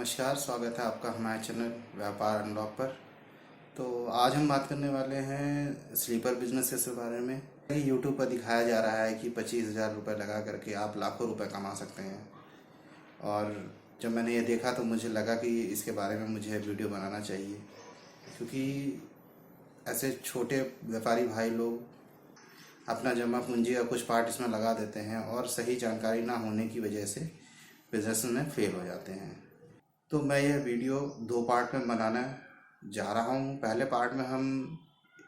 नमस्कार, स्वागत है आपका हमारे चैनल व्यापार अनलॉक पर। तो आज हम बात करने वाले हैं स्लीपर बिजनेसेस के बारे में। यूट्यूब पर दिखाया जा रहा है कि 25,000 रुपये लगा करके आप लाखों रुपए कमा सकते हैं। और जब मैंने ये देखा तो मुझे लगा कि इसके बारे में मुझे वीडियो बनाना चाहिए, क्योंकि ऐसे छोटे व्यापारी भाई लोग अपना जमा पूंजी या कुछ पार्ट इसमें लगा देते हैं और सही जानकारी ना होने की वजह से बिजनेस में फेल हो जाते हैं। तो मैं यह वीडियो दो पार्ट में बनाना जा रहा हूँ। पहले पार्ट में हम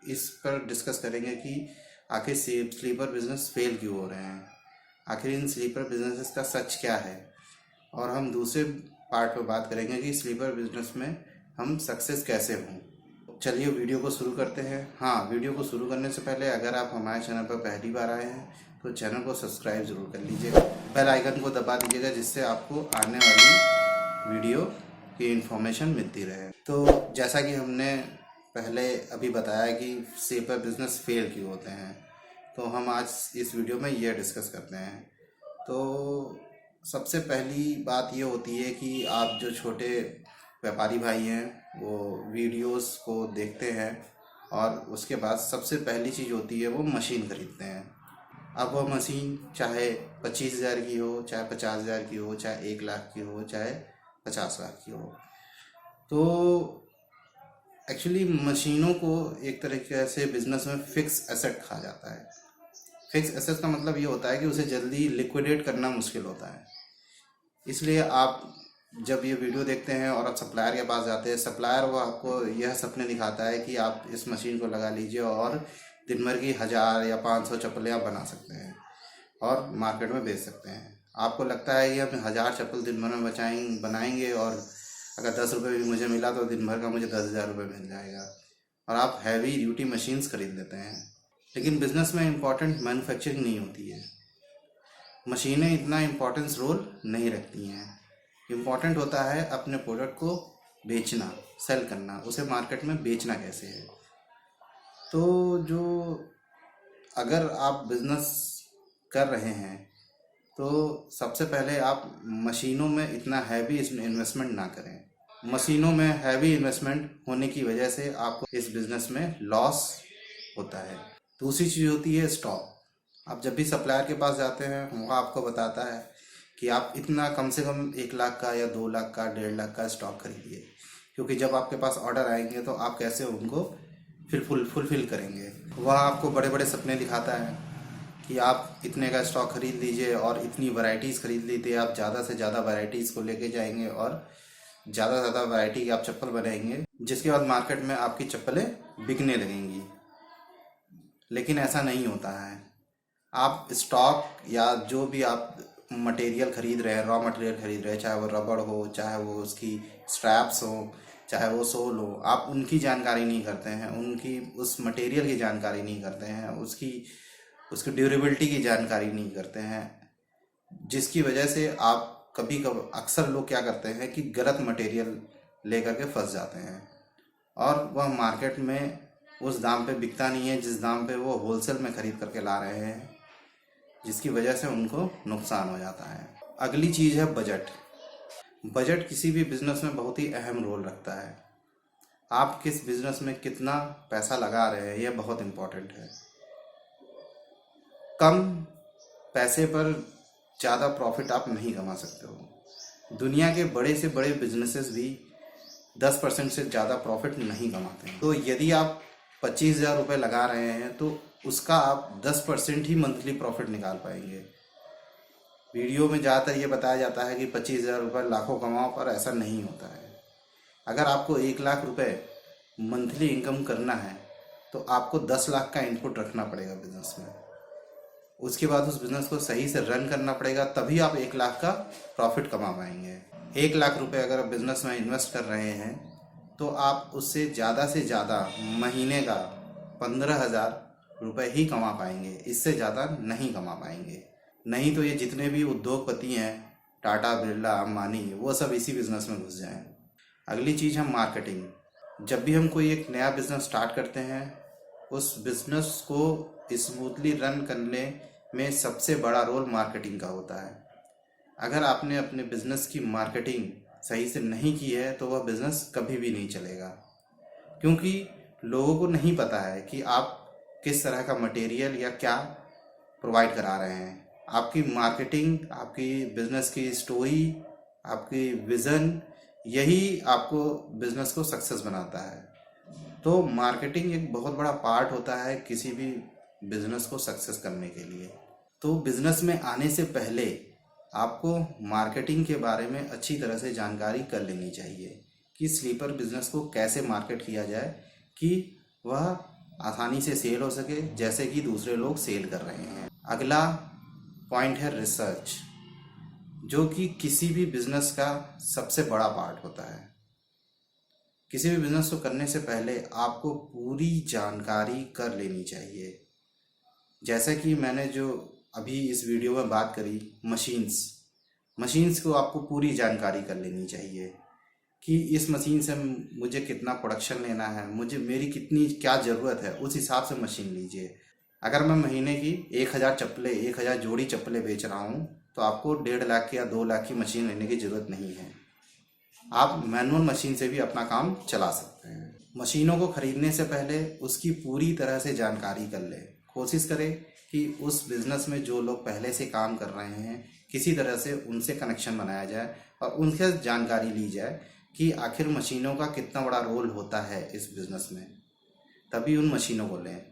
इस पर डिस्कस करेंगे कि आखिर स्लीपर बिजनेस फेल क्यों हो रहे हैं, आखिर इन स्लीपर बिजनेसेस का सच क्या है। और हम दूसरे पार्ट पर बात करेंगे कि स्लीपर बिजनेस में हम सक्सेस कैसे हों। चलिए वीडियो को शुरू करते हैं। हाँ, वीडियो को शुरू करने से पहले अगर आप हमारे चैनल पर पहली बार आए हैं तो चैनल को सब्सक्राइब ज़रूर कर लीजिएगा, बेल आइकन को दबा दीजिएगा, जिससे आपको आने वाली वीडियो की इन्फॉर्मेशन मिलती रहे। तो जैसा कि हमने पहले अभी बताया कि स्लीपर बिजनेस फेल क्यों होते हैं, तो हम आज इस वीडियो में यह डिस्कस करते हैं। तो सबसे पहली बात ये होती है कि आप जो छोटे व्यापारी भाई हैं वो वीडियोस को देखते हैं और उसके बाद सबसे पहली चीज़ होती है वो मशीन खरीदते हैं। अब वह मशीन चाहे 25,000 की हो, चाहे 50,000 की हो, चाहे 1,00,000 की हो, चाहे 50 लाख की हो। तो एक्चुअली मशीनों को एक तरीके से बिजनेस में फिक्स एसेट कहा जाता है। फिक्स एसेट का मतलब ये होता है कि उसे जल्दी लिक्विडेट करना मुश्किल होता है। इसलिए आप जब ये वीडियो देखते हैं और आप सप्लायर के पास जाते हैं, सप्लायर वो आपको यह सपने दिखाता है कि आप इस मशीन को लगा लीजिए और दिन भर की 1,000 या 500 चप्पलें आप बना सकते हैं और मार्केट में बेच सकते हैं। आपको लगता है कि हम 1,000 चप्पल दिन भर में बनाएंगे और अगर 10 रुपये भी मुझे मिला तो दिन भर का मुझे 10,000 रुपये मिल जाएगा, और आप हैवी ड्यूटी मशीन्स खरीद लेते हैं। लेकिन बिजनेस में इम्पॉर्टेंट मैन्युफैक्चरिंग नहीं होती है। मशीनें इतना इम्पोर्टेंस रोल नहीं रखती हैं। इम्पॉर्टेंट होता है अपने प्रोडक्ट को बेचना, सेल करना, उसे मार्केट में बेचना कैसे है। तो जो अगर आप बिजनेस कर रहे हैं तो सबसे पहले आप मशीनों में इतना हैवी इन्वेस्टमेंट ना करें। मशीनों में हैवी इन्वेस्टमेंट होने की वजह से आपको इस बिजनेस में लॉस होता है। दूसरी चीज़ होती है स्टॉक। आप जब भी सप्लायर के पास जाते हैं वो आपको बताता है कि आप इतना कम से कम 1,00,000 का या 2,00,000 का 1,50,000 का स्टॉक खरीदिए, क्योंकि जब आपके पास ऑर्डर आएंगे तो आप कैसे उनको फुलफिल करेंगे। वह आपको बड़े बड़े सपने दिखाता है कि आप इतने का स्टॉक खरीद लीजिए और इतनी वैरायटीज़ खरीद लीजिए। आप ज़्यादा से ज़्यादा वैरायटीज़ को लेके जाएंगे और ज़्यादा से ज़्यादा वैरायटी की आप चप्पल बनाएंगे, जिसके बाद मार्केट में आपकी चप्पलें बिकने लगेंगी। लेकिन ऐसा नहीं होता है। आप स्टॉक या जो भी आप मटेरियल खरीद रहे हैं, रॉ मटेरियल खरीद रहे हैं, चाहे वो रबड़ हो, चाहे वो उसकी स्ट्रैप्स हो, चाहे वो सोल हो, आप उनकी जानकारी नहीं करते हैं, उनकी उस मटेरियल की जानकारी नहीं करते हैं, उसकी ड्यूरेबिलिटी की जानकारी नहीं करते हैं, जिसकी वजह से आप अक्सर लोग क्या करते हैं कि गलत मटेरियल लेकर के फंस जाते हैं और वह मार्केट में उस दाम पे बिकता नहीं है जिस दाम पे वो होलसेल में ख़रीद करके ला रहे हैं, जिसकी वजह से उनको नुकसान हो जाता है। अगली चीज़ है बजट। बजट किसी भी बिजनेस में बहुत ही अहम रोल रखता है। आप किस बिजनेस में कितना पैसा लगा रहे हैं यह बहुत इम्पोर्टेंट है। कम पैसे पर ज़्यादा प्रॉफिट आप नहीं कमा सकते हो। दुनिया के बड़े से बड़े बिजनेसेस भी 10% से ज़्यादा प्रॉफिट नहीं कमाते हैं। तो यदि आप 25,000 रुपये लगा रहे हैं तो उसका आप 10% ही मंथली प्रॉफिट निकाल पाएंगे। वीडियो में ज़्यादातर ये बताया जाता है कि 25,000 रुपये लाखों कमाओ, पर ऐसा नहीं होता है। अगर आपको 1,00,000 रुपये मंथली इनकम करना है तो आपको 10 लाख का इनपुट रखना पड़ेगा बिजनेस में। उसके बाद उस बिज़नेस को सही से रन करना पड़ेगा, तभी आप 1,00,000 का प्रॉफिट कमा पाएंगे। 1,00,000 रुपये अगर आप बिज़नेस में इन्वेस्ट कर रहे हैं तो आप उससे ज़्यादा महीने का 15,000 रुपये ही कमा पाएंगे, इससे ज़्यादा नहीं कमा पाएंगे। नहीं तो ये जितने भी उद्योगपति हैं, टाटा, बिरला, अंबानी, वो सब इसी बिज़नेस में घुस जाएं। अगली चीज़ है मार्केटिंग। जब भी हम कोई एक नया बिज़नेस स्टार्ट करते हैं, उस बिज़नेस को स्मूथली रन करने में सबसे बड़ा रोल मार्केटिंग का होता है। अगर आपने अपने बिज़नेस की मार्केटिंग सही से नहीं की है तो वह बिज़नेस कभी भी नहीं चलेगा, क्योंकि लोगों को नहीं पता है कि आप किस तरह का मटेरियल या क्या प्रोवाइड करा रहे हैं। आपकी मार्केटिंग, आपकी बिज़नेस की स्टोरी, आपकी विज़न, यही आपको बिज़नेस को सक्सेस बनाता है। तो मार्केटिंग एक बहुत बड़ा पार्ट होता है किसी भी बिज़नेस को सक्सेस करने के लिए। तो बिज़नेस में आने से पहले आपको मार्केटिंग के बारे में अच्छी तरह से जानकारी कर लेनी चाहिए कि स्लीपर बिज़नेस को कैसे मार्केट किया जाए कि वह आसानी से सेल हो सके, जैसे कि दूसरे लोग सेल कर रहे हैं। अगला पॉइंट है रिसर्च, जो कि किसी भी बिज़नेस का सबसे बड़ा पार्ट होता है। किसी भी बिज़नेस को करने से पहले आपको पूरी जानकारी कर लेनी चाहिए। जैसे कि मैंने जो अभी इस वीडियो में बात करी, मशीन्स को आपको पूरी जानकारी कर लेनी चाहिए कि इस मशीन से मुझे कितना प्रोडक्शन लेना है, मुझे मेरी कितनी क्या ज़रूरत है, उस हिसाब से मशीन लीजिए। अगर मैं महीने की 1000 जोड़ी चप्पलें बेच रहा हूँ तो आपको 1.5 लाख या 2 लाख की मशीन लेने की ज़रूरत नहीं है। आप मैनुअल मशीन से भी अपना काम चला सकते हैं। मशीनों को खरीदने से पहले उसकी पूरी तरह से जानकारी कर लें। कोशिश करें कि उस बिज़नेस में जो लोग पहले से काम कर रहे हैं किसी तरह से उनसे कनेक्शन बनाया जाए और उनसे जानकारी ली जाए कि आखिर मशीनों का कितना बड़ा रोल होता है इस बिज़नेस में, तभी उन मशीनों को लें।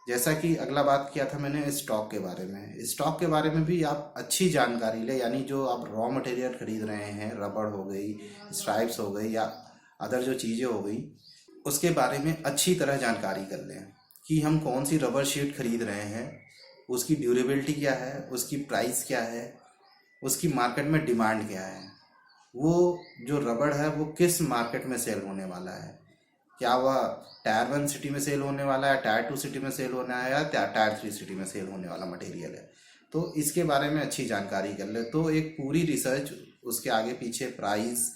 जैसा कि अगला बात किया था मैंने स्टॉक के बारे में। स्टॉक के बारे में भी आप अच्छी जानकारी लें, यानी जो आप रॉ मटेरियल खरीद रहे हैं, रबड़ हो गई, स्ट्राइप्स हो गई या अदर जो चीज़ें हो गई, उसके बारे में अच्छी तरह जानकारी कर लें कि हम कौन सी रबर शीट खरीद रहे हैं, उसकी ड्यूरेबिलिटी क्या है, उसकी प्राइस क्या है, उसकी मार्केट में डिमांड क्या है, वो जो रबड़ है वो किस मार्केट में सेल होने वाला है, क्या वह टायर 1 सिटी में सेल होने वाला है, टायर 2 सिटी में सेल होना है या टायर 3 सिटी में सेल होने वाला मटेरियल है। तो इसके बारे में अच्छी जानकारी कर ले तो एक पूरी रिसर्च, उसके आगे पीछे प्राइस,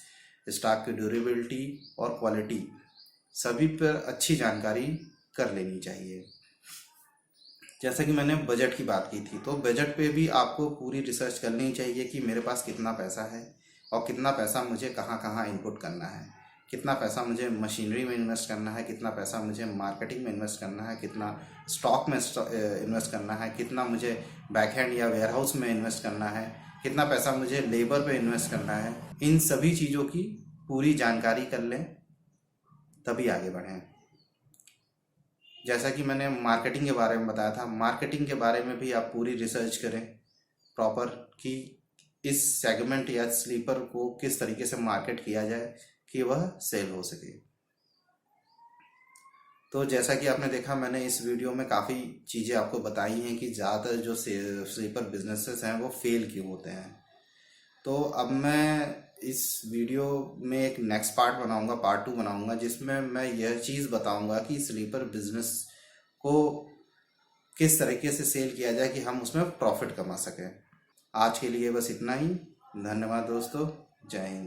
स्टॉक की ड्यूरेबिलिटी और क्वालिटी, सभी पर अच्छी जानकारी कर लेनी चाहिए। जैसा कि मैंने बजट की बात की थी, तो बजट पे भी आपको पूरी रिसर्च करनी चाहिए कि मेरे पास कितना पैसा है और कितना पैसा मुझे कहाँ कहाँ इनपुट करना है, कितना पैसा मुझे मशीनरी में इन्वेस्ट करना है, कितना पैसा मुझे मार्केटिंग में इन्वेस्ट करना है, कितना स्टॉक में इन्वेस्ट करना है, कितना मुझे बैकहैंड या वेयरहाउस में इन्वेस्ट करना है, कितना पैसा मुझे लेबर पे इन्वेस्ट करना है। इन सभी चीज़ों की पूरी जानकारी कर लें तभी आगे बढ़ें। जैसा कि मैंने मार्केटिंग के बारे में बताया था, मार्केटिंग के बारे में भी आप पूरी रिसर्च करें प्रॉपर कि इस सेगमेंट या स्लीपर को किस तरीके से मार्केट किया जाए कि वह सेल हो सके। तो जैसा कि आपने देखा, मैंने इस वीडियो में काफ़ी चीज़ें आपको बताई हैं कि ज़्यादातर जो स्लीपर बिजनेसेस हैं वो फेल क्यों होते हैं। तो अब मैं इस वीडियो में एक नेक्स्ट पार्ट बनाऊंगा, पार्ट 2 बनाऊंगा, जिसमें मैं यह चीज़ बताऊंगा कि स्लीपर बिजनेस को किस तरीके से सेल किया जाए कि हम उसमें प्रॉफिट कमा सकें। आज के लिए बस इतना ही। धन्यवाद दोस्तों, जय हिंद।